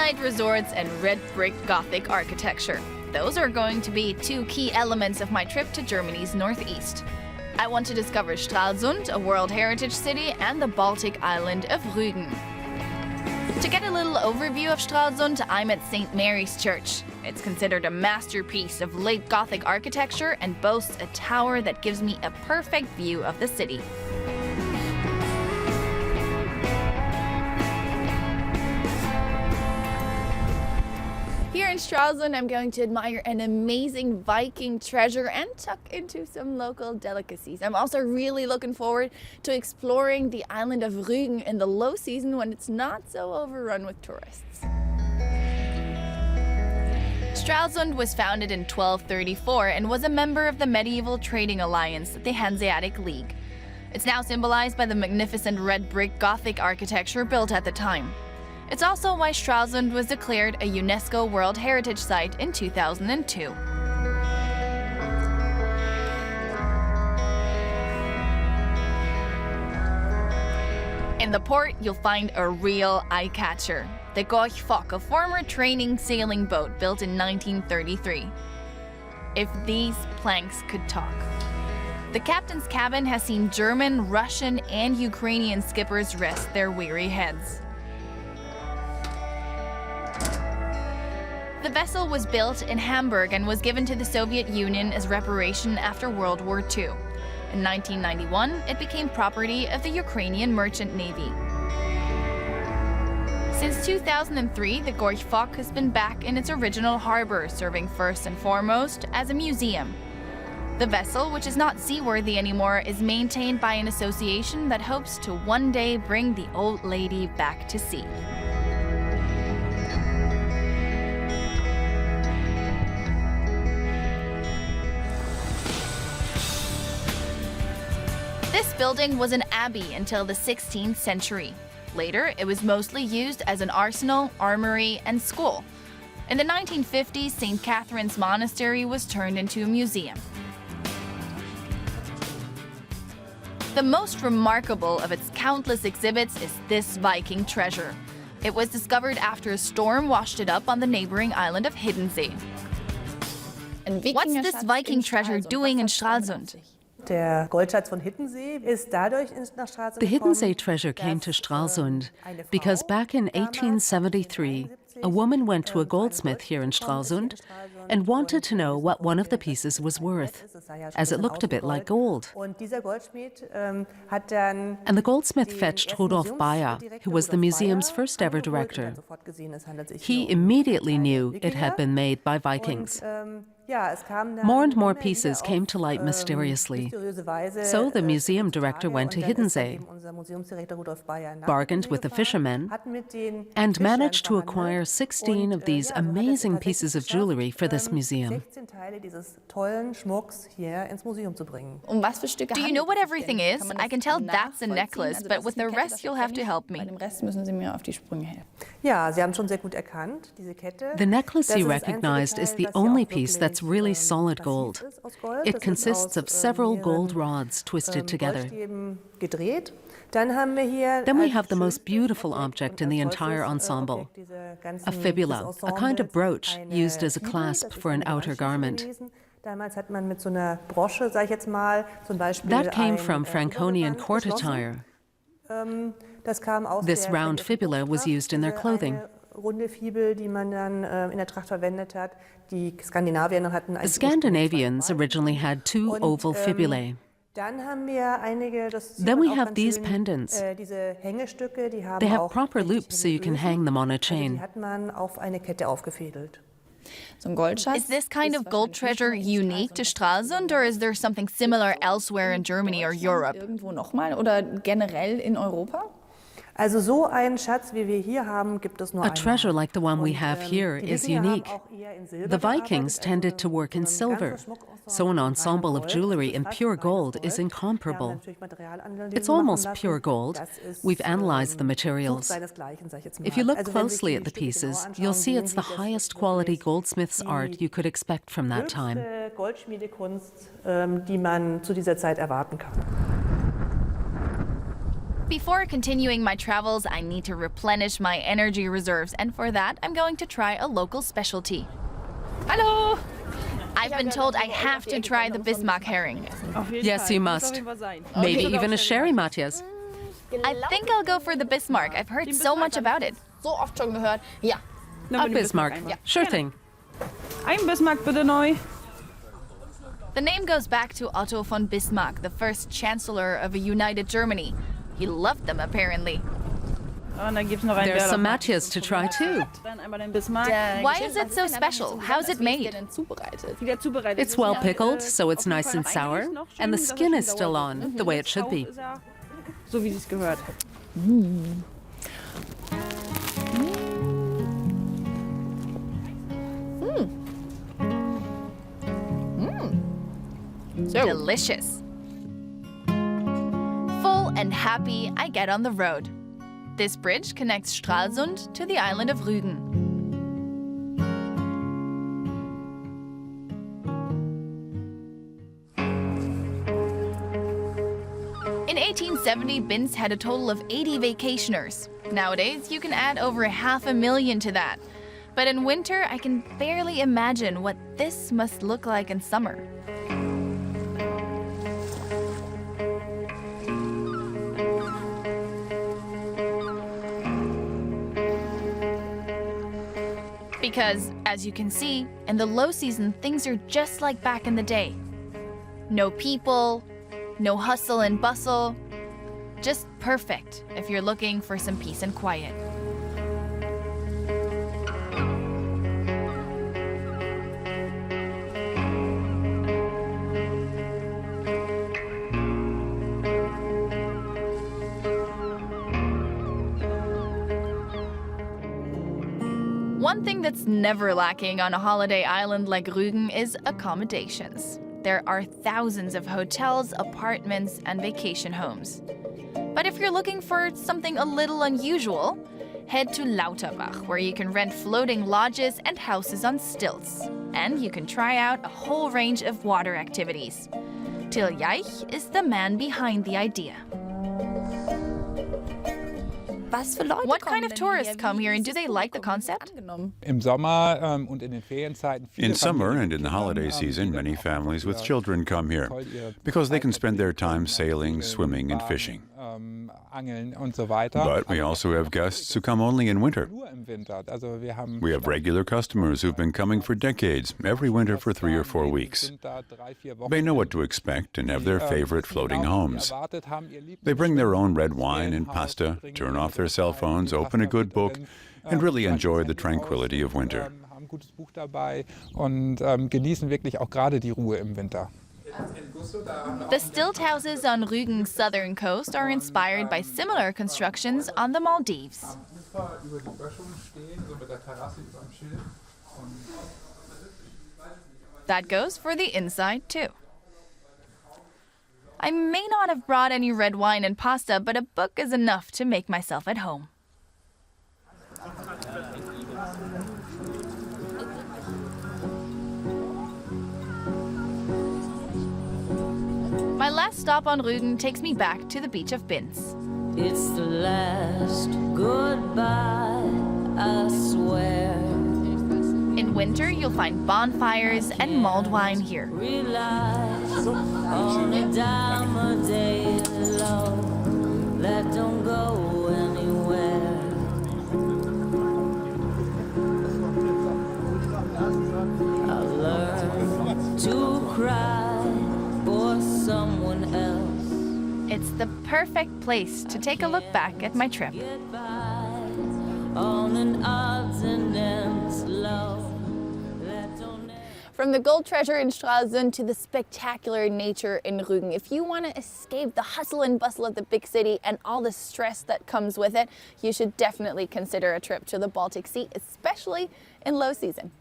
seaside resorts and red brick Gothic architecture. Those are going to be two key elements of my trip to Germany's northeast. I want to discover Stralsund, a World Heritage City, and the Baltic island of Rügen. To get a little overview of Stralsund, I'm at St. Mary's Church. It's considered a masterpiece of late Gothic architecture and boasts a tower that gives me a perfect view of the city. Here in Stralsund, I'm going to admire an amazing Viking treasure and tuck into some local delicacies. I'm also really looking forward to exploring the island of Rügen in the low season when it's not so overrun with tourists. Stralsund was founded in 1234 and was a member of the medieval trading alliance, the Hanseatic League. It's now symbolized by the magnificent red brick Gothic architecture built at the time. It's also why Stralsund was declared a UNESCO World Heritage Site in 2002. In the port, you'll find a real eye-catcher, the Gothic, a former training sailing boat built in 1933. If these planks could talk. The captain's cabin has seen German, Russian, and Ukrainian skippers rest their weary heads. The vessel was built in Hamburg and was given to the Soviet Union as reparation after World War II. In 1991, it became property of the Ukrainian Merchant Navy. Since 2003, the Gothic has been back in its original harbor, serving first and foremost as a museum. The vessel, which is not seaworthy anymore, is maintained by an association that hopes to one day bring the old lady back to sea. This building was an abbey until the 16th century. Later, it was mostly used as an arsenal, armory, and school. In the 1950s, St. Catherine's Monastery was turned into a museum. The most remarkable of its countless exhibits is this Viking treasure. It was discovered after a storm washed it up on the neighboring island of Hiddensee. What's this Viking treasure doing in Stralsund? The Hiddensee treasure came to Stralsund because back in 1873, a woman went to a goldsmith here in Stralsund and wanted to know what one of the pieces was worth, as it looked a bit like gold. And the goldsmith fetched Rudolf Bayer, who was the museum's first ever director. He immediately knew it had been made by Vikings. More and more pieces came to light mysteriously. So the museum director went to Hiddensee, bargained with the fishermen, and managed to acquire 16 of these amazing pieces of jewelry for this museum. Do you know what everything is? I can tell that's a necklace, but with the rest you'll have to help me. The necklace you recognized is the only piece that's really solid gold. It consists of several gold rods twisted together. Then we have the most beautiful object in the entire ensemble, a fibula, a kind of brooch used as a clasp for an outer garment. That came from Franconian court attire. This round fibula was used in their clothing. The Scandinavians originally had two oval fibulae. Then we have these pendants. They have proper loops so you can hang them on a chain. Is this kind of gold treasure unique to Stralsund, or is there something similar elsewhere in Germany or Europe? A treasure like the one we have here is unique. The Vikings tended to work in silver, so an ensemble of jewelry in pure gold is incomparable. It's almost pure gold. We've analyzed the materials. If you look closely at the pieces, you'll see it's the highest quality goldsmith's art you could expect from that time. Before continuing my travels, I need to replenish my energy reserves, and for that, I'm going to try a local specialty. Hallo! I've been told I have to try the Bismarck herring. Yes, you must. Maybe even a sherry, Matthias. I think I'll go for the Bismarck. I've heard so much about it. So oft schon gehört. Ja. A Bismarck. Sure thing. Ein Bismarck bitte neu. The name goes back to Otto von Bismarck, the first chancellor of a united Germany. He loved them, apparently. Und dann gibt's noch einen There's Bär some davon. Matthias to try too. Dann einmal den Bismarck. Why is it so special? How's it made? Wie der zubereitet It's ist. well pickled, so it's Auf jeden nice Fall and noch sour, eigentlich noch schön, and the dass er skin schon is still sauer on, ist. the way it should be. Ist er so wie es gehört. Delicious. Full and happy, I get on the road. This bridge connects Stralsund to the island of Rügen. In 1870, Binz had a total of 80 vacationers. Nowadays, you can add over 500,000 to that. But in winter, I can barely imagine what this must look like in summer. Because, as you can see, in the low season, things are just like back in the day. No people, no hustle and bustle. Just perfect if you're looking for some peace and quiet. One thing that's never lacking on a holiday island like Rügen is accommodations. There are thousands of hotels, apartments, and vacation homes. But if you're looking for something a little unusual, head to Lauterbach, where you can rent floating lodges and houses on stilts. And you can try out a whole range of water activities. Till Jaich is the man behind the idea. What kind of tourists come here, and do they like the concept? In summer and in the holiday season, many families with children come here because they can spend their time sailing, swimming, and fishing. But we also have guests who come only in winter. We have regular customers who've been coming for decades, every winter for 3 or 4 weeks. They know what to expect and have their favorite floating homes. They bring their own red wine and pasta, turn off their cell phones, open a good book, and really enjoy the tranquility of winter. The stilt houses on Rügen's southern coast are inspired by similar constructions on the Maldives. That goes for the inside, too. I may not have brought any red wine and pasta, but a book is enough to make myself at home. My last stop on Rügen takes me back to the beach of Binz. It's the last goodbye, I swear. In winter, you'll find bonfires and mulled wine here. Realize on a dime a day love that don't go anywhere. I learned to cry for someone else. It's the perfect place to take a look back at my trip. On an odds and ends love that don't. From the gold treasure in Stralsund to the spectacular nature in Rügen, if you want to escape the hustle and bustle of the big city and all the stress that comes with it, you should definitely consider a trip to the Baltic Sea, especially in low season.